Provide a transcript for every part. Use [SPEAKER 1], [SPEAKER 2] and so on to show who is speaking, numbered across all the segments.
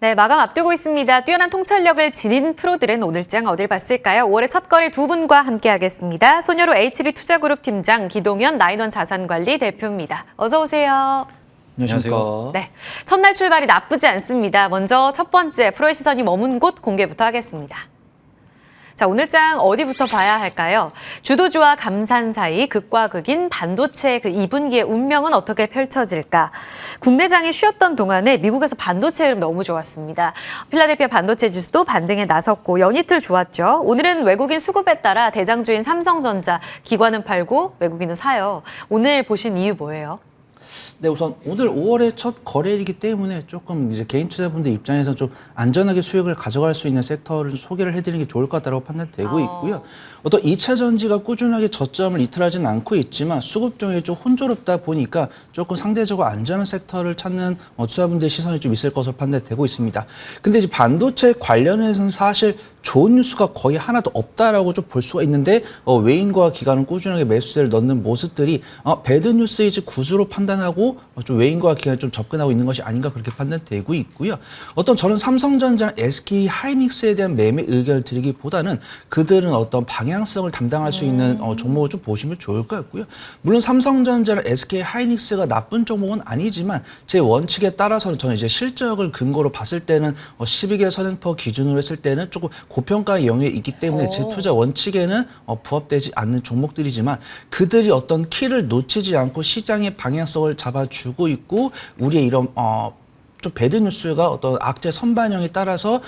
[SPEAKER 1] 네, 마감 앞두고 있습니다. 뛰어난 통찰력을 지닌 프로들은 오늘장 어딜 봤을까요? 5월의 첫 거리 두 분과 함께하겠습니다. 손여로 HB투자그룹 팀장, 기동현 나인원 자산관리 대표입니다. 어서 오세요.
[SPEAKER 2] 안녕하세요.
[SPEAKER 1] 네, 첫날 출발이 나쁘지 않습니다. 먼저 첫 번째 프로의 시선이 머문 곳 공개부터 하겠습니다. 자, 오늘장 어디부터 봐야 할까요? 주도주와 감산 사이 극과 극인 반도체 그 2분기의 운명은 어떻게 펼쳐질까? 국내장이 쉬었던 동안에 미국에서 반도체 흐름 너무 좋았습니다. 필라델피아 반도체 지수도 반등에 나섰고 연이틀 좋았죠. 오늘은 외국인 수급에 따라 대장주인 삼성전자 기관은 팔고 외국인은 사요. 오늘 보신 이유 뭐예요?
[SPEAKER 2] 네, 우선 오늘 5월의 첫 거래일이기 때문에 조금 이제 개인 투자분들 입장에서 좀 안전하게 수익을 가져갈 수 있는 섹터를 소개를 해드리는 게 좋을 것 같다고 판단되고 있고요. 어떤 2차 전지가 꾸준하게 저점을 이탈하지는 않고 있지만 수급종이 좀 혼조롭다 보니까 조금 상대적으로 안전한 섹터를 찾는 투자분들의 시선이 좀 있을 것으로 판단되고 있습니다. 근데 이제 반도체 관련해서는 사실 좋은 뉴스가 거의 하나도 없다라고 좀 볼 수가 있는데 외인과 기관은 꾸준하게 매수세를 넣는 모습들이 배드 뉴스이지 구조로 판단하고 좀 외인과 기관이 좀 접근하고 있는 것이 아닌가 그렇게 판단되고 있고요. 저는 삼성전자나 SK 하이닉스에 대한 매매 의견을 드리기보다는 그들은 어떤 방향성을 담당할 수 있는 종목을 좀 보시면 좋을 것 같고요. 물론 삼성전자나 SK 하이닉스가 나쁜 종목은 아니지만 제 원칙에 따라서는 저는 이제 실적을 근거로 봤을 때는 12개월 선행퍼 기준으로 했을 때는 조금 고평가의 영역에 있기 때문에 제 투자 원칙에는 부합되지 않는 종목들이지만 그들이 어떤 키를 놓치지 않고 시장의 방향성을 잡아주고 있고 우리의 이런 좀 배드 뉴스가 어떤 악재 선반영에 따라서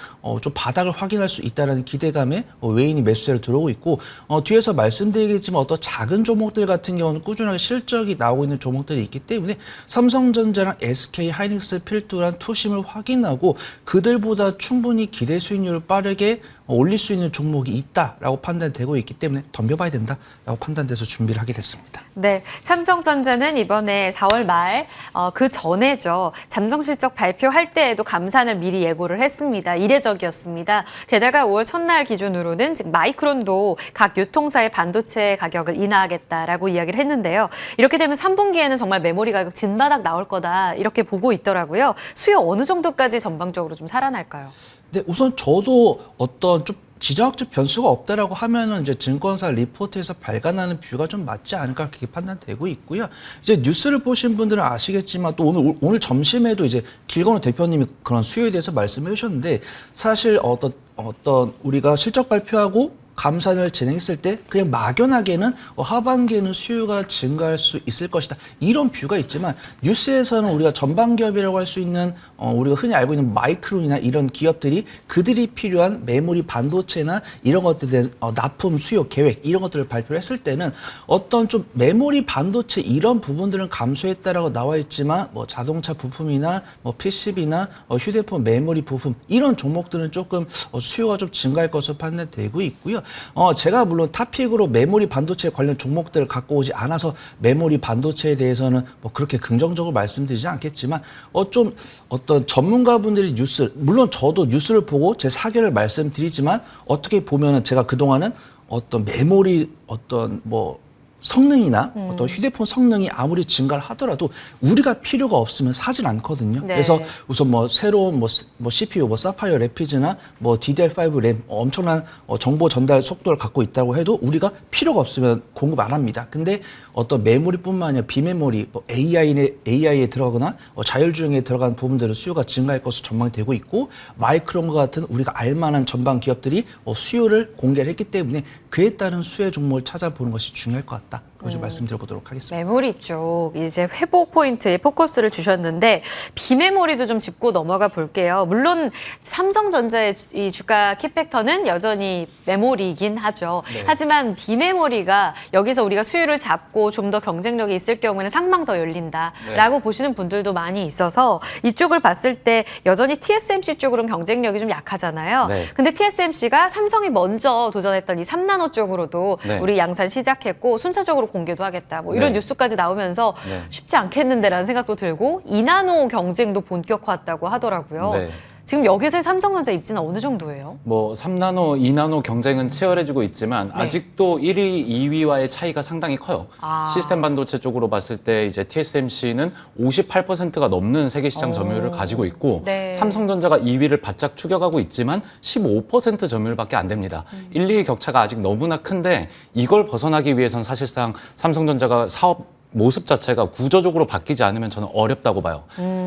[SPEAKER 2] 좀 바닥을 확인할 수 있다는 기대감에 외인이 매수세를 들어오고 있고 뒤에서 말씀드리겠지만 어떤 작은 종목들 같은 경우는 꾸준하게 실적이 나오고 있는 종목들이 있기 때문에 삼성전자랑 SK 하이닉스 필두란 투심을 확인하고 그들보다 충분히 기대 수익률을 빠르게 올릴 수 있는 종목이 있다라고 판단되고 있기 때문에 덤벼봐야 된다라고 판단돼서 준비를 하게 됐습니다.
[SPEAKER 1] 네, 삼성전자는 이번에 4월 말 그 전에죠. 잠정 실적 발표할 때에도 감산을 미리 예고를 했습니다. 이례적이었습니다. 게다가 5월 첫날 기준으로는 즉 마이크론도 각 유통사의 반도체 가격을 인하하겠다라고 이야기를 했는데요. 이렇게 되면 3분기에는 정말 메모리 가격 진바닥 나올 거다 이렇게 보고 있더라고요. 수요 어느 정도까지 전방적으로 좀 살아날까요?
[SPEAKER 2] 네, 우선 저도 어떤 좀 지정학적 변수가 없다라고 하면은 이제 증권사 리포트에서 발간하는 뷰가 좀 맞지 않을까 그렇게 판단되고 있고요. 이제 뉴스를 보신 분들은 아시겠지만 또 오늘 점심에도 이제 길건우 대표님이 그런 수요에 대해서 말씀해 주셨는데 사실 어떤 우리가 실적 발표하고 감산을 진행했을 때 그냥 막연하게는 하반기에는 수요가 증가할 수 있을 것이다. 이런 뷰가 있지만 뉴스에서는 우리가 전방 기업이라고 할 수 있는 우리가 흔히 알고 있는 마이크론이나 이런 기업들이 그들이 필요한 메모리 반도체나 이런 것들에 대한 납품 수요 계획 이런 것들을 발표를 했을 때는 어떤 좀 메모리 반도체 이런 부분들은 감소했다라고 나와 있지만 뭐 자동차 부품이나 뭐 PCB나 휴대폰 메모리 부품 이런 종목들은 조금 수요가 좀 증가할 것으로 판단되고 있고요. 제가 물론 탑픽으로 메모리 반도체 관련 종목들을 갖고 오지 않아서 메모리 반도체에 대해서는 뭐 그렇게 긍정적으로 말씀드리지 않겠지만 좀 어떤 전문가분들이 물론 저도 뉴스를 보고 제 사견을 말씀드리지만 어떻게 보면은 제가 그동안은 어떤 메모리 어떤 뭐 성능이나 어떤 휴대폰 성능이 아무리 증가를 하더라도 우리가 필요가 없으면 사진 않거든요.
[SPEAKER 1] 네.
[SPEAKER 2] 그래서 우선 뭐 새로운 뭐 CPU, 뭐 사파이어 래피드나 뭐 DDR5 램 엄청난 정보 전달 속도를 갖고 있다고 해도 우리가 필요가 없으면 공급 안 합니다. 근데 어떤 메모리뿐만 아니라 비메모리, 뭐 AI에 들어가거나 자율주행에 들어간 부분들은 수요가 증가할 것으로 전망이 되고 있고 마이크론과 같은 우리가 알만한 전방 기업들이 수요를 공개를 했기 때문에 그에 따른 수혜 종목을 찾아보는 것이 중요할 것 같다. 그것을 말씀드려보도록 하겠습니다.
[SPEAKER 1] 메모리 쪽 이제 회복 포인트에 포커스를 주셨는데 비메모리도 좀 짚고 넘어가 볼게요. 물론 삼성전자의 이 주가 키팩터는 여전히 메모리이긴 하죠.
[SPEAKER 2] 네.
[SPEAKER 1] 하지만 비메모리가 여기서 우리가 수요를 잡고 좀 더 경쟁력이 있을 경우에는 상방 더 열린다라고 보시는 분들도 많이 있어서 이쪽을 봤을 때 여전히 TSMC 쪽으로는 경쟁력이 좀 약하잖아요.
[SPEAKER 2] 네.
[SPEAKER 1] 근데 TSMC가 삼성이 먼저 도전했던 이 3나노 쪽으로도 우리 양산 시작했고 순차적으로 공개도 하겠다. 뭐 이런 뉴스까지 나오면서 쉽지 않겠는데라는 생각도 들고 2나노 경쟁도 본격화했다고 하더라고요. 지금 여기서의 삼성전자 입지는 어느 정도예요?
[SPEAKER 3] 뭐 3나노, 2나노 경쟁은 치열해지고 있지만
[SPEAKER 1] 네.
[SPEAKER 3] 아직도 1위, 2위와의 차이가 상당히 커요.
[SPEAKER 1] 아.
[SPEAKER 3] 시스템 반도체 쪽으로 봤을 때 이제 TSMC는 58%가 넘는 세계 시장 점유율을 가지고 있고
[SPEAKER 1] 네.
[SPEAKER 3] 삼성전자가 2위를 바짝 추격하고 있지만 15% 점유율밖에 안 됩니다. 1, 2위 격차가 아직 너무나 큰데 이걸 벗어나기 위해선 사실상 삼성전자가 사업 모습 자체가 구조적으로 바뀌지 않으면 저는 어렵다고 봐요.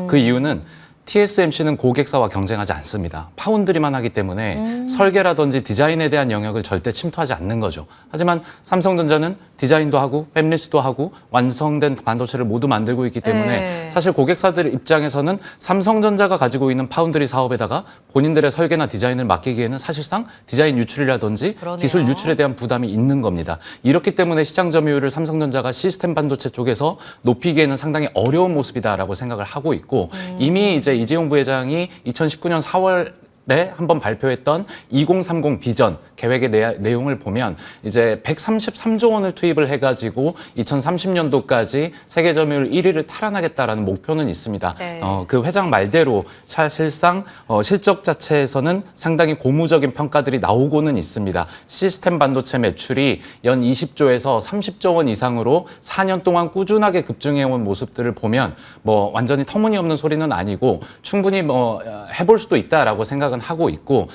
[SPEAKER 3] 그 이유는 TSMC는 고객사와 경쟁하지 않습니다. 파운드리만 하기 때문에 설계라든지 디자인에 대한 영역을 절대 침투하지 않는 거죠. 하지만 삼성전자는 디자인도 하고 팹리스도 하고 완성된 반도체를 모두 만들고 있기 때문에
[SPEAKER 1] 네.
[SPEAKER 3] 사실 고객사들 입장에서는 삼성전자가 가지고 있는 파운드리 사업에다가 본인들의 설계나 디자인을 맡기기에는 사실상 디자인 유출이라든지
[SPEAKER 1] 그러네요.
[SPEAKER 3] 기술 유출에 대한 부담이 있는 겁니다. 이렇기 때문에 시장 점유율을 삼성전자가 시스템 반도체 쪽에서 높이기에는 상당히 어려운 모습이다라고 생각을 하고 있고 이미 이제 이재용 부회장이 2019년 4월에 한번 발표했던 2030 비전 계획의 내용을 보면 이제 133조 원을 투입을 해가지고 2030년도까지 세계 점유율 1위를 탈환하겠다라는 목표는 있습니다.
[SPEAKER 1] 네.
[SPEAKER 3] 그 회장 말대로 사실상 실적 자체에서는 상당히 고무적인 평가들이 나오고는 있습니다. 시스템 반도체 매출이 연 20조에서 30조 원 이상으로 4년 동안 꾸준하게 급증해온 모습들을 보면 뭐 완전히 터무니없는 소리는 아니고 충분히 뭐 해볼 수도 있다라고 생각은 하고 있고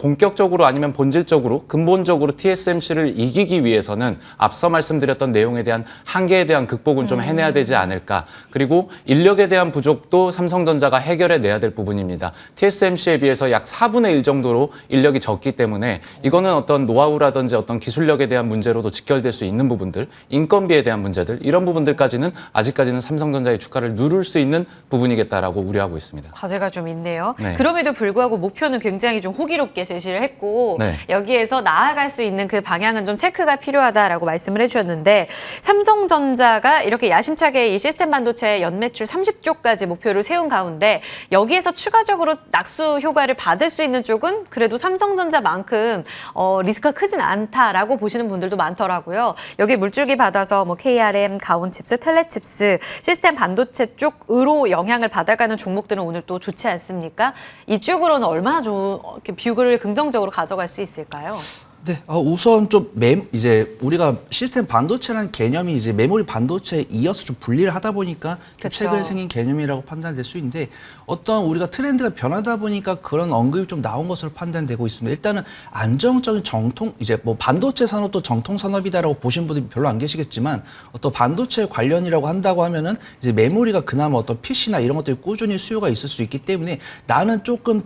[SPEAKER 3] 본격적으로 아니면 본질적으로 근본적으로 TSMC를 이기기 위해서는 앞서 말씀드렸던 내용에 대한 한계에 대한 극복은 좀 해내야 되지 않을까. 그리고 인력에 대한 부족도 삼성전자가 해결해 내야 될 부분입니다. TSMC에 비해서 약 4분의 1 정도로 인력이 적기 때문에 이거는 어떤 노하우라든지 어떤 기술력에 대한 문제로도 직결될 수 있는 부분들, 인건비에 대한 문제들 이런 부분들까지는 아직까지는 삼성전자의 주가를 누를 수 있는 부분이겠다라고 우려하고 있습니다.
[SPEAKER 1] 과제가 좀 있네요.
[SPEAKER 3] 네.
[SPEAKER 1] 그럼에도 불구하고 목표는 굉장히 좀 호기롭게 제시를 했고
[SPEAKER 3] 네.
[SPEAKER 1] 여기에서 나아갈 수 있는 그 방향은 좀 체크가 필요하다라고 말씀을 해주셨는데 삼성전자가 이렇게 야심차게 이 시스템 반도체 연매출 30조까지 목표를 세운 가운데 여기에서 추가적으로 낙수 효과를 받을 수 있는 쪽은 그래도 삼성전자만큼 리스크가 크진 않다라고 보시는 분들도 많더라고요. 여기 물줄기 받아서 뭐 KRM, 가온칩스, 텔레칩스, 시스템 반도체 쪽으로 영향을 받아가는 종목들은 오늘 또 좋지 않습니까? 이쪽으로는 얼마나 좀 이렇게 뷰를 긍정적으로 가져갈 수 있을까요?
[SPEAKER 2] 네, 우선 좀 이제 우리가 시스템 반도체라는 개념이 이제 메모리 반도체에 이어서 좀 분리를 하다 보니까 좀
[SPEAKER 1] 그쵸.
[SPEAKER 2] 최근에 생긴 개념이라고 판단될 수 있는데 어떤 우리가 트렌드가 변하다 보니까 그런 언급이 좀 나온 것으로 판단되고 있습니다. 일단은 안정적인 정통 이제 뭐 반도체 산업도 정통 산업이다라고 보신 분들이 별로 안 계시겠지만 어떤 반도체 관련이라고 한다고 하면은 이제 메모리가 그나마 어떤 PC나 이런 것들이 꾸준히 수요가 있을 수 있기 때문에 나는 조금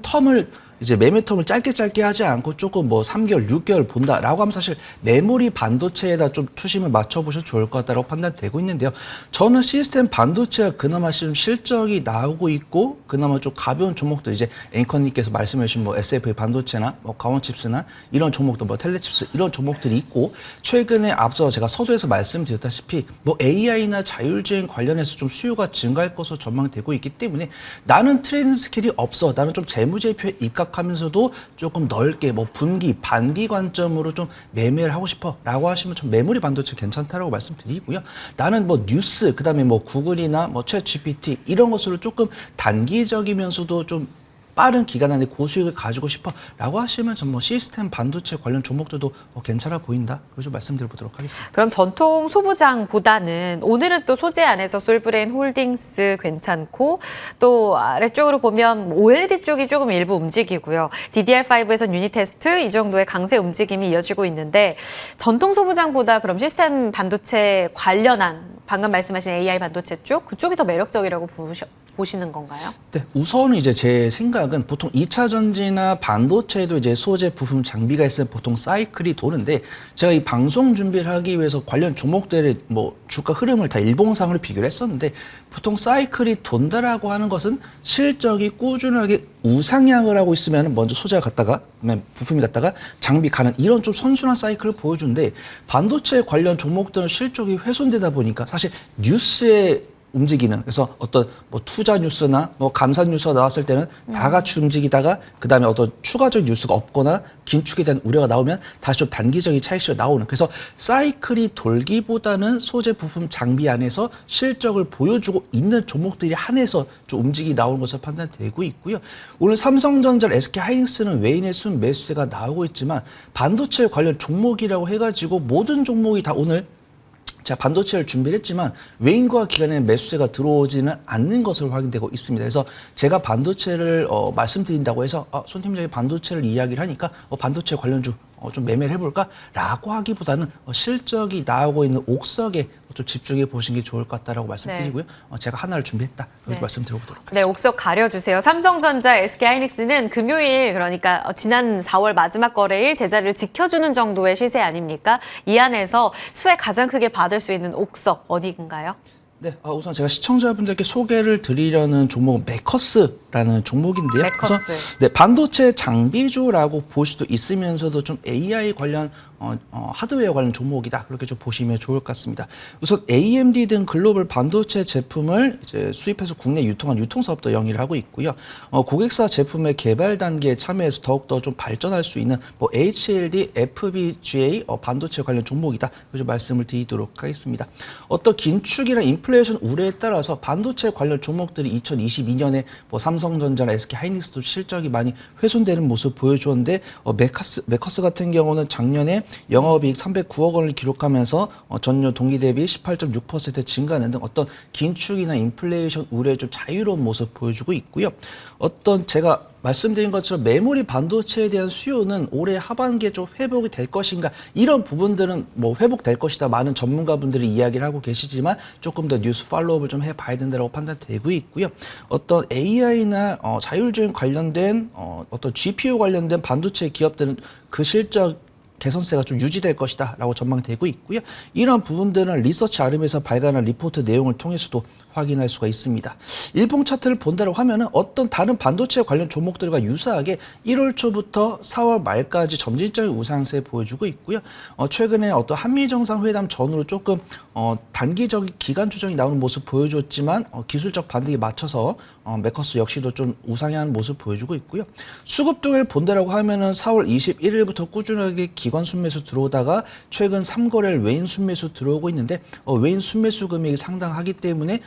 [SPEAKER 2] 이제 매매 텀을 짧게 하지 않고 조금 뭐 3개월, 6개월 본다라고 하면 사실 메모리 반도체에다 좀 투심을 맞춰보셔도 좋을 것 같다고 판단되고 있는데요. 저는 시스템 반도체가 그나마 좀 실적이 나오고 있고 그나마 좀 가벼운 종목들 이제 앵커님께서 말씀해 주신 뭐 SFA 반도체나 뭐 가온칩스나 이런 종목들 뭐 텔레칩스 이런 종목들이 있고 최근에 앞서 제가 서두에서 말씀드렸다시피 뭐 AI나 자율주행 관련해서 좀 수요가 증가할 것으로 전망되고 있기 때문에 나는 트레이딩 스킬이 없어. 나는 좀 재무제표에 하면서도 조금 넓게 뭐 분기, 반기 관점으로 좀 매매를 하고 싶어라고 하시면 좀 메모리 반도체 괜찮다라고 말씀드리고요. 나는 뭐 뉴스, 그다음에 뭐 구글이나 뭐 챗 GPT 이런 것으로 조금 단기적이면서도 좀 빠른 기간 안에 고수익을 가지고 싶어라고 하시면 전 뭐 시스템 반도체 관련 종목들도 괜찮아 보인다. 그걸 좀 말씀드려보도록 하겠습니다.
[SPEAKER 1] 그럼 전통 소부장보다는 오늘은 또 소재 안에서 솔브레인 홀딩스 괜찮고 또 아래쪽으로 보면 OLED 쪽이 조금 일부 움직이고요. DDR5에선 유닛 테스트 이 정도의 강세 움직임이 이어지고 있는데 전통 소부장보다 그럼 시스템 반도체 관련한 방금 말씀하신 AI 반도체 쪽 그쪽이 더 매력적이라고 보시는 건가요?
[SPEAKER 2] 네, 우선은 이제 제 생각은 보통 2차 전지나 반도체에도 이제 소재, 부품, 장비가 있으면 보통 사이클이 도는데 제가 이 방송 준비를 하기 위해서 관련 종목들의 뭐 주가 흐름을 다 일봉상으로 비교를 했었는데 보통 사이클이 돈다라고 하는 것은 실적이 꾸준하게 우상향을 하고 있으면 먼저 소재가 갔다가 부품이 갔다가 장비 가는 이런 좀 선순환 사이클을 보여주는데 반도체 관련 종목들은 실적이 훼손되다 보니까 사실 뉴스에 움직이는 그래서 어떤 뭐 투자 뉴스나 뭐 감사 뉴스가 나왔을 때는 다 같이 움직이다가 그다음에 어떤 추가적 뉴스가 없거나 긴축에 대한 우려가 나오면 다시 좀 단기적인 차익실이 나오는 그래서 사이클이 돌기보다는 소재 부품 장비 안에서 실적을 보여주고 있는 종목들이 한해서 좀 움직이 나오는 것으로 판단되고 있고요. 오늘 삼성전자, SK하이닉스는 외인의 순 매수세가 나오고 있지만 반도체 관련 종목이라고 해가지고 모든 종목이 다 오늘 제가 반도체를 준비를 했지만 외인과 기관의 매수세가 들어오지는 않는 것으로 확인되고 있습니다. 그래서 제가 반도체를 말씀드린다고 해서 손 팀장이 반도체를 이야기를 하니까 반도체 관련주 좀 매매를 해볼까라고 하기보다는 실적이 나오고 있는 옥석에 좀 집중해 보시는 게 좋을 것 같다라고 말씀드리고요. 제가 하나를 준비했다. 그렇게 말씀드려보도록 하겠습니다.
[SPEAKER 1] 네, 옥석 가려주세요. 삼성전자, SK하이닉스는 금요일 그러니까 지난 4월 마지막 거래일 제자리를 지켜주는 정도의 시세 아닙니까? 이 안에서 수혜 가장 크게 받을 수 있는 옥석 어디인가요?
[SPEAKER 2] 네, 우선 제가 시청자분들께 소개를 드리려는 종목은 메커스라는 종목인데요.
[SPEAKER 1] 메커스.
[SPEAKER 2] 우선 네, 반도체 장비주라고 볼 수도 있으면서도 좀 AI 관련 하드웨어 관련 종목이다. 그렇게 좀 보시면 좋을 것 같습니다. 우선 AMD 등 글로벌 반도체 제품을 이제 수입해서 국내 유통한 유통사업도 영위를 하고 있고요. 고객사 제품의 개발 단계에 참여해서 더욱더 좀 발전할 수 있는 뭐 HLD, FPGA 반도체 관련 종목이다. 그래서 말씀을 드리도록 하겠습니다. 어떤 긴축이나 인플레이션 우려에 따라서 반도체 관련 종목들이 2022년에 뭐 삼성전자나 SK하이닉스도 실적이 많이 훼손되는 모습 보여주었는데 메커스 같은 경우는 작년에 영업이익 309억 원을 기록하면서 전년 동기 대비 18.6% 증가하는 등 어떤 긴축이나 인플레이션 우려에 좀 자유로운 모습 보여주고 있고요. 어떤 제가 말씀드린 것처럼 메모리 반도체에 대한 수요는 올해 하반기에 좀 회복이 될 것인가 이런 부분들은 뭐 회복될 것이다 많은 전문가분들이 이야기를 하고 계시지만 조금 더 뉴스 팔로우업을 좀 해봐야 된다고 판단되고 있고요. 어떤 AI나 자율주행 관련된 어떤 GPU 관련된 반도체 기업들은 그 실적 개선세가 좀 유지될 것이다 라고 전망되고 있고요. 이런 부분들은 리서치 아름에서 발간한 리포트 내용을 통해서도 확인할 수가 있습니다. 일봉 차트를 본다고 하면은 어떤 다른 반도체 관련 종목들과 유사하게 1월 초부터 4월 말까지 점진적인 우상세 보여주고 있고요. 최근에 어떤 한미 정상회담 전후로 조금 단기적인 기간 조정이 나오는 모습 보여줬지만 기술적 반등에 맞춰서 메커스 역시도 좀 우상향하는 모습 보여주고 있고요. 수급동을 본다라고 하면은 4월 21일부터 꾸준하게 기관 순매수 들어오다가 최근 3거래일 외인 순매수 들어오고 있는데 외인 순매수 금액이 상당하기 때문에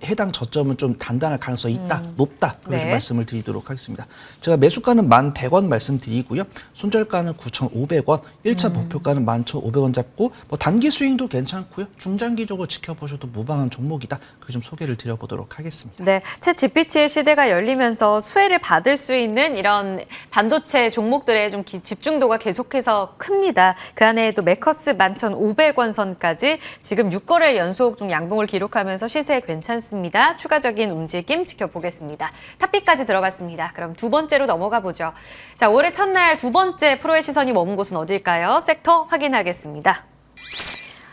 [SPEAKER 2] 해당 저점은 좀 단단할 가능성이 있다, 높다. 그렇게
[SPEAKER 1] 네.
[SPEAKER 2] 말씀을 드리도록 하겠습니다. 제가 매수가는 1,100원 말씀드리고요. 손절가는 9,500원, 1차 목표가는 11,500원 잡고 뭐 단기 스윙도 괜찮고요. 중장기적으로 지켜보셔도 무방한 종목이다. 그렇게 좀 소개를 드려보도록 하겠습니다.
[SPEAKER 1] 네, 챗 GPT의 시대가 열리면서 수혜를 받을 수 있는 이런 반도체 종목들의 좀 집중도가 계속해서 큽니다. 그 안에도 메커스 11,500원 선까지 지금 6거래일 연속 좀 양봉을 기록하면서 시세 괜찮습니다. 추가적인 움직임 지켜보겠습니다. 탑픽까지 들어봤습니다. 그럼 두 번째로 넘어가 보죠. 자, 올해 첫날 두 번째 프로의 시선이 머문 곳은 어딜까요? 섹터 확인하겠습니다.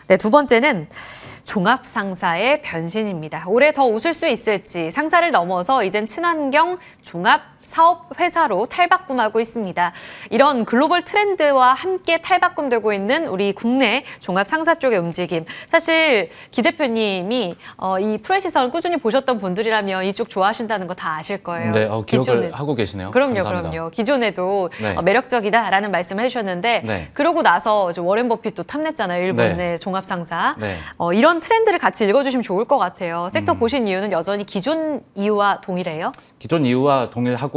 [SPEAKER 1] 네, 두 번째는 종합상사의 변신입니다. 올해 더 웃을 수 있을지 상사를 넘어서 이젠 친환경 종합 사업 회사로 탈바꿈하고 있습니다. 이런 글로벌 트렌드와 함께 탈바꿈되고 있는 우리 국내 종합 상사 쪽의 움직임. 사실 기 대표님이 이 프로의 시선을 꾸준히 보셨던 분들이라면 이쪽 좋아하신다는 거 다 아실 거예요.
[SPEAKER 3] 네, 기억을 하고 계시네요.
[SPEAKER 1] 그럼요,
[SPEAKER 3] 감사합니다.
[SPEAKER 1] 그럼요. 기존에도
[SPEAKER 3] 네.
[SPEAKER 1] 매력적이다라는 말씀을 해주셨는데
[SPEAKER 3] 네.
[SPEAKER 1] 그러고 나서 이제 워렌 버핏도 탐냈잖아요. 일본의
[SPEAKER 3] 네.
[SPEAKER 1] 종합 상사.
[SPEAKER 3] 네.
[SPEAKER 1] 이런 트렌드를 같이 읽어주시면 좋을 것 같아요. 섹터 보신 이유는 여전히 기존 이유와 동일해요?
[SPEAKER 3] 기존 이유와 동일하고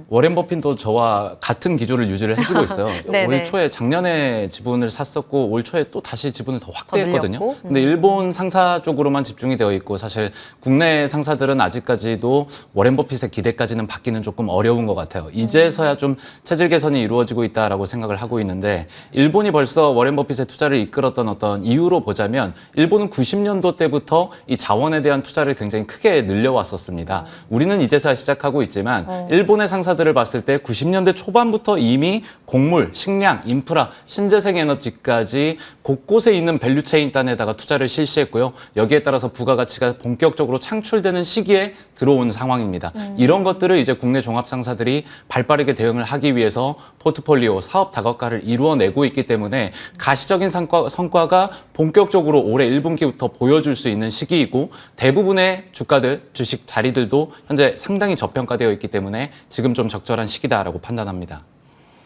[SPEAKER 3] 워렌 버핏도 저와 같은 기조를 유지를 해주고 있어요.
[SPEAKER 1] 네네.
[SPEAKER 3] 올 초에 작년에 지분을 샀었고 올 초에 또 다시 지분을 더 확대했거든요.
[SPEAKER 1] 늘렸고.
[SPEAKER 3] 근데 일본 상사 쪽으로만 집중이 되어 있고 사실 국내 상사들은 아직까지도 워렌 버핏의 기대까지는 받기는 조금 어려운 것 같아요. 이제서야 좀 체질 개선이 이루어지고 있다라고 생각을 하고 있는데 일본이 벌써 워렌 버핏의 투자를 이끌었던 어떤 이유로 보자면 일본은 90년도 때부터 이 자원에 대한 투자를 굉장히 크게 늘려왔었습니다. 우리는 이제서야 시작하고 있지만 일본의 상사들을 봤을 때 90년대 초반부터 이미 곡물, 식량, 인프라, 신재생 에너지까지 곳곳에 있는 밸류체인 단에다가 투자를 실시했고요. 여기에 따라서 부가가치가 본격적으로 창출되는 시기에 들어온 상황입니다. 이런 것들을 이제 국내 종합상사들이 발빠르게 대응을 하기 위해서 포트폴리오, 사업 다각화를 이루어내고 있기 때문에 가시적인 성과가 본격적으로 올해 1분기부터 보여줄 수 있는 시기이고 대부분의 주가들, 주식 자리들도 현재 상당히 저평가되어 있기 때문에 지금 좀 적절한 시기다라고 판단합니다.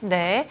[SPEAKER 1] 네.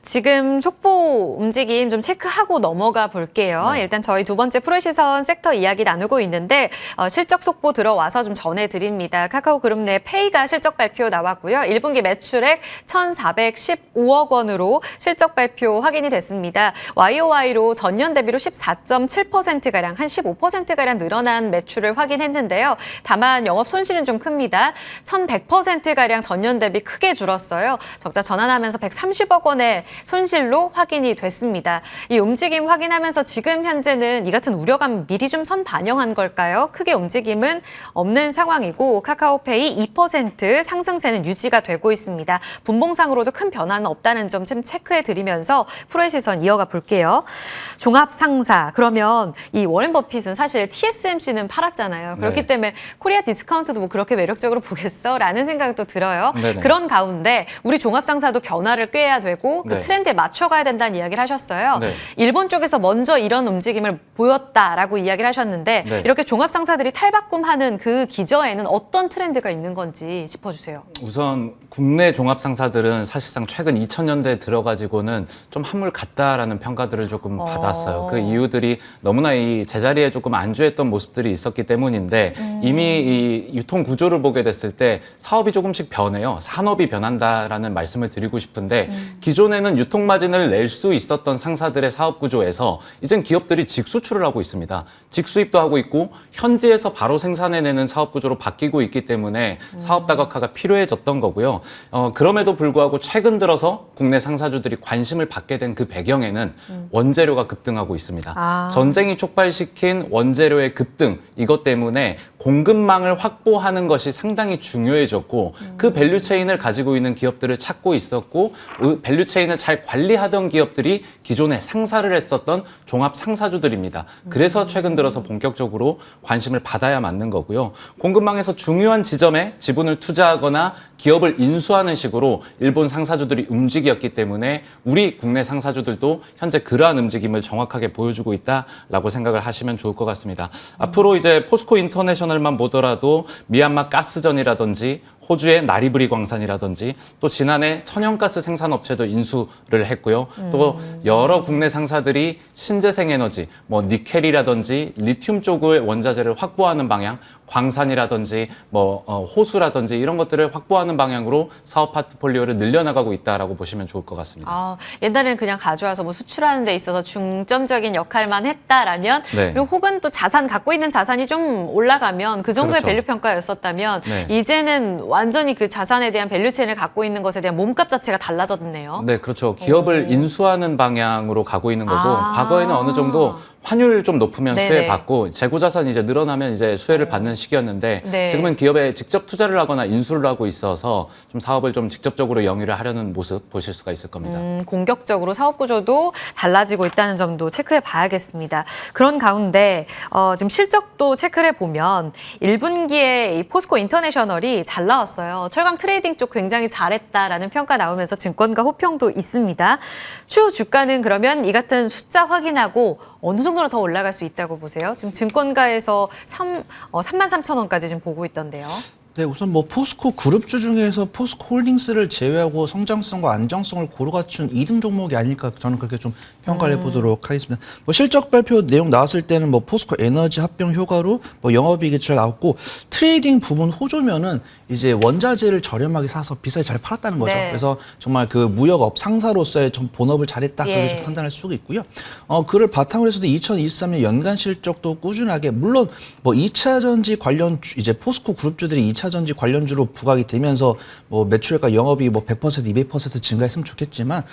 [SPEAKER 1] 지금 속보 움직임 좀 체크하고 넘어가 볼게요.
[SPEAKER 3] 네.
[SPEAKER 1] 일단 저희 두 번째 프로시선 섹터 이야기 나누고 있는데 실적 속보 들어와서 좀 전해드립니다. 카카오그룹 내 페이가 실적 발표 나왔고요. 1분기 매출액 1,415억 원으로 실적 발표 확인이 됐습니다. YOY로 전년 대비로 14.7%가량, 한 15%가량 늘어난 매출을 확인했는데요. 다만 영업 손실은 좀 큽니다. 1,100%가량 전년 대비 크게 줄었어요. 적자 전환하면서 130억 원의 손실로 확인이 됐습니다. 이 움직임 확인하면서 지금 현재는 이 같은 우려감 미리 좀 선 반영한 걸까요? 크게 움직임은 없는 상황이고 카카오페이 2% 상승세는 유지가 되고 있습니다. 분봉상으로도 큰 변화는 없다는 점 좀 체크해 드리면서 프로의 시선 이어가 볼게요. 종합상사, 그러면 이 워렌 버핏은 사실 TSMC는 팔았잖아요. 그렇기
[SPEAKER 3] 네.
[SPEAKER 1] 때문에 코리아 디스카운트도 뭐 그렇게 매력적으로 보겠어? 라는 생각도 들어요.
[SPEAKER 3] 네네.
[SPEAKER 1] 그런 가운데 우리 종합상사도 변화를 꾀해야 되고 그
[SPEAKER 3] 네.
[SPEAKER 1] 트렌드에 맞춰가야 된다는 이야기를 하셨어요.
[SPEAKER 3] 네.
[SPEAKER 1] 일본 쪽에서 먼저 이런 움직임을 보였다라고 이야기를 하셨는데
[SPEAKER 3] 네.
[SPEAKER 1] 이렇게 종합상사들이 탈바꿈하는 그 기저에는 어떤 트렌드가 있는 건지 짚어주세요.
[SPEAKER 3] 우선 국내 종합상사들은 사실상 최근 2000년대에 들어가지고는 좀 한물 같다라는 평가들을 조금 받았어요. 그 이유들이 너무나 이 제자리에 조금 안주했던 모습들이 있었기 때문인데 이미 이 유통 구조를 보게 됐을 때 사업이 조금씩 변해요. 산업이 변한다라는 말씀을 드리고 싶은데 기존에는 유통 마진을 낼 수 있었던 상사들의 사업 구조에서 이젠 기업들이 직수출을 하고 있습니다. 직수입도 하고 있고 현지에서 바로 생산해내는 사업 구조로 바뀌고 있기 때문에 사업 다각화가 필요해졌던 거고요. 그럼에도 불구하고 최근 들어서 국내 상사주들이 관심을 받게 된 그 배경에는 원재료가 급등하고 있습니다. 전쟁이 촉발시킨 원재료의 급등, 이것 때문에 공급망을 확보하는 것이 상당히 중요해졌고 그 밸류체인을 가지고 있는 기업들을 찾고 있었고 그 밸류체인을 잘 관리하던 기업들이 기존에 상사를 했었던 종합 상사주들입니다. 그래서 최근 들어서 본격적으로 관심을 받아야 맞는 거고요. 공급망에서 중요한 지점에 지분을 투자하거나 기업을 인수하는 식으로 일본 상사주들이 움직였기 때문에 우리 국내 상사주들도 현재 그러한 움직임을 정확하게 보여주고 있다라고 생각을 하시면 좋을 것 같습니다. 앞으로 이제 포스코 인터내셔널만 보더라도 미얀마 가스전이라든지 호주의 나리브리 광산이라든지 또 지난해 천연가스 생산업체도 인수를 했고요. 또 여러 국내 상사들이 신재생 에너지, 뭐 니켈이라든지 리튬 쪽의 원자재를 확보하는 방향, 광산이라든지 뭐 호수라든지 이런 것들을 확보하는 방향으로 사업 포트폴리오를 늘려나가고 있다라고 보시면 좋을 것 같습니다.
[SPEAKER 1] 옛날에는 그냥 가져와서 뭐 수출하는 데 있어서 중점적인 역할만 했다라면
[SPEAKER 3] 네.
[SPEAKER 1] 그리고 혹은 또 자산 갖고 있는 자산이 좀 올라가면 그 정도의
[SPEAKER 3] 그렇죠.
[SPEAKER 1] 밸류 평가였었다면
[SPEAKER 3] 네.
[SPEAKER 1] 이제는 완전히 그 자산에 대한 밸류 체인을 갖고 있는 것에 대한 몸값 자체가 달라졌네요.
[SPEAKER 3] 네, 그렇죠. 기업을 인수하는 방향으로 가고 있는 거고 과거에는 어느 정도 환율 좀 높으면
[SPEAKER 1] 네네.
[SPEAKER 3] 수혜 받고 재고 자산이 이제 늘어나면 이제 수혜를 받는 시기였는데
[SPEAKER 1] 네.
[SPEAKER 3] 지금은 기업에 직접 투자를 하거나 인수를 하고 있어서 좀 사업을 좀 직접적으로 영위를 하려는 모습 보실 수가 있을 겁니다.
[SPEAKER 1] 공격적으로 사업 구조도 달라지고 있다는 점도 체크해 봐야겠습니다. 그런 가운데 지금 실적도 체크를 해보면 1분기에 이 포스코 인터내셔널이 잘 나왔어요. 철강 트레이딩 쪽 굉장히 잘했다라는 평가 나오면서 증권가 호평도 있습니다. 추후 주가는 그러면 이 같은 숫자 확인하고 어느 정도나 더 올라갈 수 있다고 보세요? 지금 증권가에서 33,000원까지 지금 보고 있던데요.
[SPEAKER 2] 네, 우선 뭐 포스코 그룹주 중에서 포스코 홀딩스를 제외하고 성장성과 안정성을 고루 갖춘 2등 종목이 아닐까 저는 그렇게 좀 평가를 해보도록 하겠습니다. 뭐 실적 발표 내용 나왔을 때는 뭐 포스코 에너지 합병 효과로 뭐 영업이익이 잘 나왔고 트레이딩 부분 호조면은 이제 원자재를 저렴하게 사서 비싸게 잘 팔았다는 거죠.
[SPEAKER 1] 네.
[SPEAKER 2] 그래서 정말 그 무역업 상사로서의 좀 본업을 잘했다 그렇게
[SPEAKER 1] 예.
[SPEAKER 2] 좀 판단할 수가 있고요. 그를 바탕으로 해서도 2023년 연간 실적도 꾸준하게 물론 뭐 2차 전지 관련 이제 포스코 그룹주들이 2차 전지 관련주로 부각이 되면서 뭐 매출과 영업이 뭐 100%, 200% 증가했으면 좋겠지만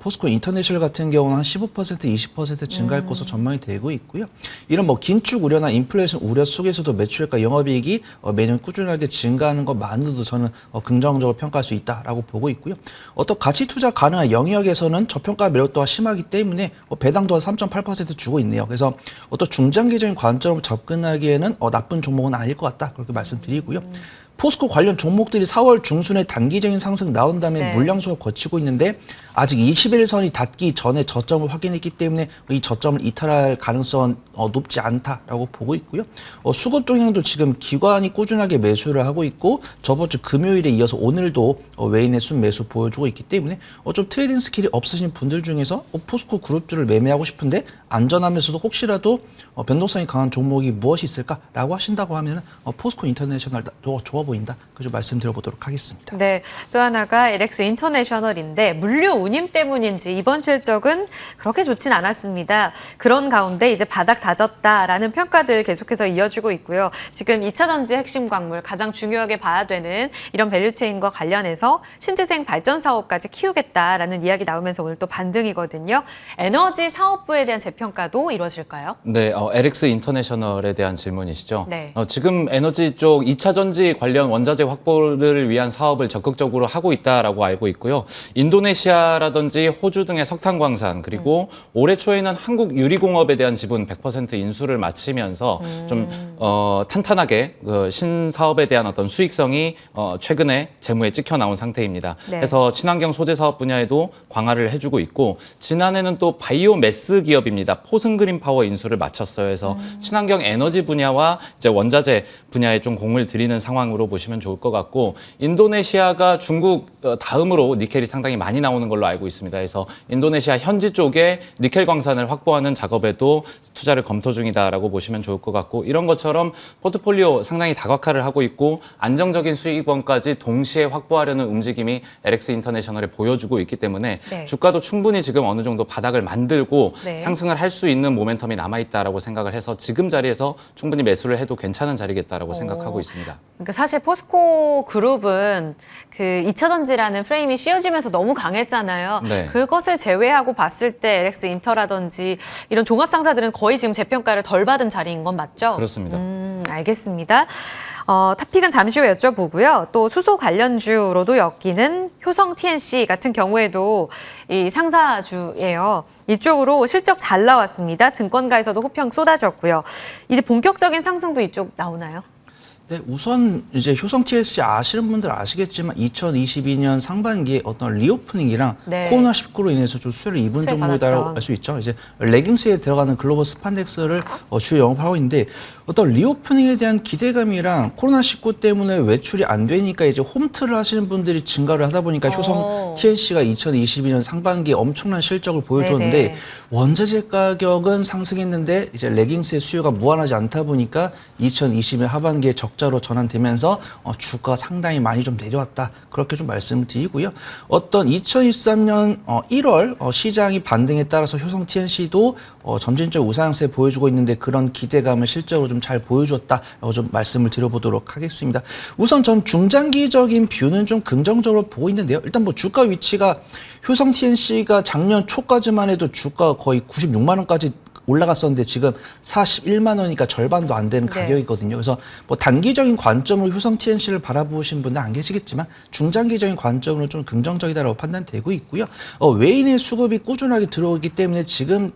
[SPEAKER 2] 포스코 인터내셔널 같은 경우는 한 15%, 20% 증가할 것으로 전망이 되고 있고요. 이런 뭐 긴축 우려나 인플레이션 우려 속에서도 매출과 영업이익이 매년 꾸준하게 증가하는 것만으로도 저는 긍정적으로 평가할 수 있다라고 보고 있고요. 어떤 가치 투자 가능한 영역에서는 저평가 매력도가 심하기 때문에 배당도 3.8% 주고 있네요. 그래서 어떤 중장기적인 관점으로 접근하기에는 나쁜 종목은 아닐 것 같다 그렇게 말씀드리고요. 포스코 관련 종목들이 4월 중순에 단기적인 상승 나온 다음에
[SPEAKER 1] 네.
[SPEAKER 2] 물량수가 거치고 있는데 아직 21선이 닿기 전에 저점을 확인했기 때문에 이 저점을 이탈할 가능성은 높지 않다라고 보고 있고요. 수급 동향도 지금 기관이 꾸준하게 매수를 하고 있고 저번 주 금요일에 이어서 오늘도 외인의 순매수 보여주고 있기 때문에 좀 트레이딩 스킬이 없으신 분들 중에서 포스코 그룹주를 매매하고 싶은데 안전하면서도 혹시라도 변동성이 강한 종목이 무엇이 있을까라고 하신다고 하면 포스코 인터내셔널 좋아 보인다. 그좀 말씀드려보도록 하겠습니다.
[SPEAKER 1] 네, 또 하나가 LX 인터내셔널인데 물류 운임 때문인지 이번 실적은 그렇게 좋진 않았습니다. 그런 가운데 이제 바닥 다졌다라는 평가들 계속해서 이어지고 있고요. 지금 2차 전지 핵심 광물 가장 중요하게 봐야 되는 이런 밸류체인과 관련해서 신재생 발전 사업까지 키우겠다라는 이야기 나오면서 오늘 또 반등이거든요. 에너지 사업부에 대한 재평가도 이루어질까요?
[SPEAKER 3] 네, LX 인터내셔널에 대한 질문이시죠.
[SPEAKER 1] 네.
[SPEAKER 3] 지금 에너지 쪽 2차 전지 관련 원자재 확보를 위한 사업을 적극적으로 하고 있다라고 알고 있고요. 인도네시아라든지 호주 등의 석탄 광산 그리고 올해 초에는 한국 유리공업에 대한 지분 100% 인수를 마치면서 좀 탄탄하게 그 신사업에 대한 어떤 수익성이 최근에 재무에 찍혀 나온 상태입니다.
[SPEAKER 1] 네.
[SPEAKER 3] 그래서 친환경 소재 사업 분야에도 광활을 해주고 있고 지난해는 또 바이오 매스 기업입니다. 포승그린 파워 인수를 마쳤어요. 그래서 친환경 에너지 분야와 이제 원자재 분야에 좀 공을 들이는 상황으로 보시면 좋을 것 같고 인도네시아가 중국 다음으로 니켈이 상당히 많이 나오는 걸로 알고 있습니다. 그래서 인도네시아 현지 쪽에 니켈 광산을 확보하는 작업에도 투자를 검토 중이다라고 보시면 좋을 것 같고 이런 것처럼 포트폴리오 상당히 다각화를 하고 있고 안정적인 수익원까지 동시에 확보하려는 움직임이 LX 인터내셔널에 보여주고 있기 때문에
[SPEAKER 1] 네.
[SPEAKER 3] 주가도 충분히 지금 어느 정도 바닥을 만들고
[SPEAKER 1] 네.
[SPEAKER 3] 상승을 할 수 있는 모멘텀이 남아있다라고 생각을 해서 지금 자리에서 충분히 매수를 해도 괜찮은 자리겠다라고 생각하고 있습니다.
[SPEAKER 1] 그러니까 사실 포스코 그룹은 그 2차 전지라는 프레임이 씌워지면서 너무 강했잖아요.
[SPEAKER 3] 네.
[SPEAKER 1] 그것을 제외하고 봤을 때 LX 인터라든지 이런 종합 상사들은 거의 지금 재평가를 덜 받은 자리인 건 맞죠?
[SPEAKER 3] 그렇습니다.
[SPEAKER 1] 알겠습니다. 탑픽은 잠시 후에 여쭤보고요. 또 수소 관련주로도 엮이는 효성 TNC 같은 경우에도 이 상사주예요. 이쪽으로 실적 잘 나왔습니다. 증권가에서도 호평 쏟아졌고요. 이제 본격적인 상승도 이쪽 나오나요?
[SPEAKER 2] 네, 우선 이제 효성 TSC 아시는 분들 아시겠지만 2022년 상반기에 어떤 리오프닝이랑
[SPEAKER 1] 네.
[SPEAKER 2] 코로나19로 인해서 좀 수혜를 입은
[SPEAKER 1] 수혜
[SPEAKER 2] 종목이라고
[SPEAKER 1] 받았던.
[SPEAKER 2] 알 수 있죠. 이제 레깅스에 들어가는 글로벌 스판덱스를 주요 영업하고 있는데 어떤 리오프닝에 대한 기대감이랑 코로나19 때문에 외출이 안 되니까 이제 홈트를 하시는 분들이 증가를 하다 보니까 효성 TNC가 2022년 상반기에 엄청난 실적을 보여줬는데
[SPEAKER 1] 네네.
[SPEAKER 2] 원자재 가격은 상승했는데 이제 레깅스의 수요가 무한하지 않다 보니까 2020년 하반기에 적자로 전환되면서 주가가 상당히 많이 좀 내려왔다. 그렇게 좀 말씀을 드리고요. 어떤 2023년 1월 시장이 반등에 따라서 효성 TNC도 점진적 우상세 보여주고 있는데 그런 기대감을 실적으로 좀 잘 보여줬다라고 좀 말씀을 드려보도록 하겠습니다. 우선 전 중장기적인 뷰는 좀 긍정적으로 보고 있는데요. 일단 뭐 주가 위치가 효성 TNC가 작년 초까지만 해도 주가가 거의 96만 원까지 올라갔었는데 지금 41만 원이니까 절반도 안 되는
[SPEAKER 1] 네.
[SPEAKER 2] 가격이거든요. 그래서 뭐 단기적인 관점으로 효성 TNC를 바라보신 분들 안 계시겠지만 중장기적인 관점으로 좀 긍정적이다라고 판단되고 있고요. 외인의 수급이 꾸준하게 들어오기 때문에 지금은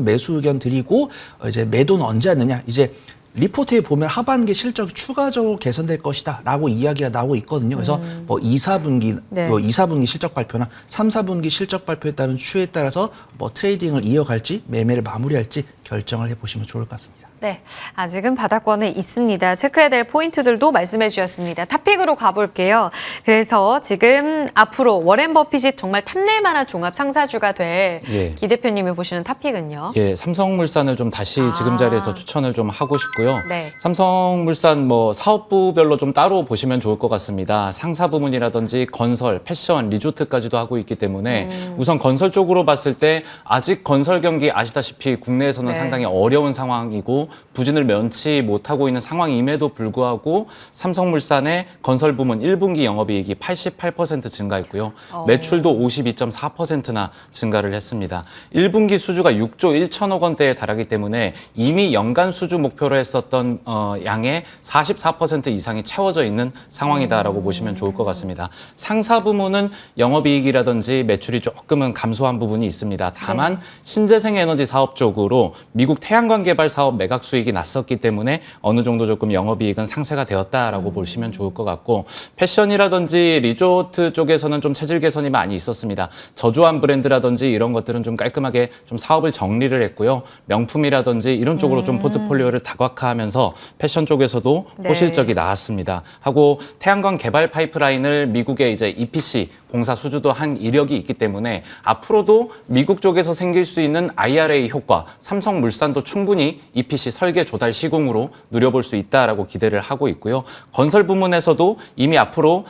[SPEAKER 2] 매수 의견 드리고 이제 매도는 언제 하느냐. 이제 리포트에 보면 하반기 실적이 추가적으로 개선될 것이다라고 이야기가 나오고 있거든요. 그래서 뭐 2, 4분기,
[SPEAKER 1] 네.
[SPEAKER 2] 2, 4분기 실적 발표나 3, 4분기 실적 발표에 따른 추이에 따라서 뭐 트레이딩을 이어갈지 매매를 마무리할지 결정을 해보시면 좋을 것 같습니다.
[SPEAKER 1] 네, 아직은 바닥권에 있습니다. 체크해야 될 포인트들도 말씀해 주셨습니다. 탑픽으로 가볼게요. 그래서 지금 앞으로 워렌 버핏이 정말 탐낼 만한 종합 상사주가 될
[SPEAKER 3] 예.
[SPEAKER 1] 기 대표님이 보시는 탑픽은요?
[SPEAKER 3] 예, 삼성물산을 좀 다시 지금 자리에서 추천을 좀 하고 싶고요.
[SPEAKER 1] 네.
[SPEAKER 3] 삼성물산 뭐 사업부별로 좀 따로 보시면 좋을 것 같습니다. 상사 부문이라든지 건설, 패션, 리조트까지도 하고 있기 때문에 우선 건설 쪽으로 봤을 때 아직 건설 경기 아시다시피 국내에서는
[SPEAKER 1] 네.
[SPEAKER 3] 상당히 어려운 상황이고 부진을 면치 못하고 있는 상황임에도 불구하고 삼성물산의 건설 부문 1분기 영업이익이 88% 증가했고요. 매출도 52.4%나 증가를 했습니다. 1분기 수주가 6조 1천억 원대에 달하기 때문에 이미 연간 수주 목표로 했었던 양의 44% 이상이 채워져 있는 상황이다라고 보시면 좋을 것 같습니다. 상사 부문은 영업이익이라든지 매출이 조금은 감소한 부분이 있습니다. 다만 신재생 에너지 사업 쪽으로 미국 태양광 개발 사업 매각 수익이 났었기 때문에 어느 정도 조금 영업이익은 상쇄가 되었다라고 보시면 좋을 것 같고, 패션이라든지 리조트 쪽에서는 좀 체질 개선이 많이 있었습니다. 저조한 브랜드라든지 이런 것들은 좀 깔끔하게 좀 사업을 정리를 했고요. 명품이라든지 이런 쪽으로 좀 포트폴리오를 다각화하면서 패션 쪽에서도
[SPEAKER 1] 네.
[SPEAKER 3] 호실적이 나왔습니다. 하고 태양광 개발 파이프라인을 미국의 이제 EPC 공사 수주도 한 이력이 있기 때문에 앞으로도 미국 쪽에서 생길 수 있는 IRA 효과, 삼성물산도 충분히 EPC 설계 조달 시공으로 누려볼 수 있다라고 기대를 하고 있고요. 건설 부문에서도 이미 앞으로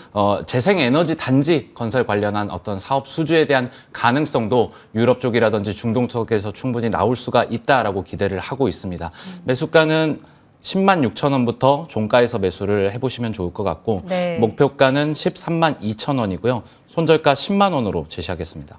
[SPEAKER 3] 재생에너지 단지 건설 관련한 어떤 사업 수주에 대한 가능성도 유럽 쪽이라든지 중동 쪽에서 충분히 나올 수가 있다라고 기대를 하고 있습니다. 매수가는 10만 6천 원부터 종가에서 매수를 해보시면 좋을 것 같고,
[SPEAKER 1] 네.
[SPEAKER 3] 목표가는 13만 2천 원이고요. 손절가 10만 원으로 제시하겠습니다.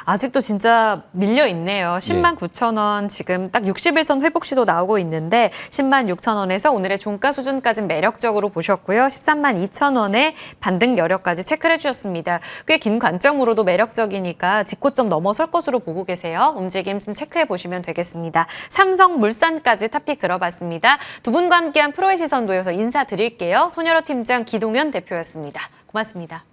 [SPEAKER 1] 아직도 진짜 밀려 있네요. 10만 9천 원 지금 딱 60일선 회복 시도 나오고 있는데 10만 6천 원에서 오늘의 종가 수준까지 매력적으로 보셨고요. 13만 2천 원의 반등 여력까지 체크를 해주셨습니다. 꽤 긴 관점으로도 매력적이니까 직고점 넘어설 것으로 보고 계세요. 움직임 좀 체크해 보시면 되겠습니다. 삼성물산까지 탑픽 들어봤습니다. 두 분과 함께한 프로의 시선 놓여서 인사드릴게요. 손여러 팀장, 기동현 대표였습니다. 고맙습니다.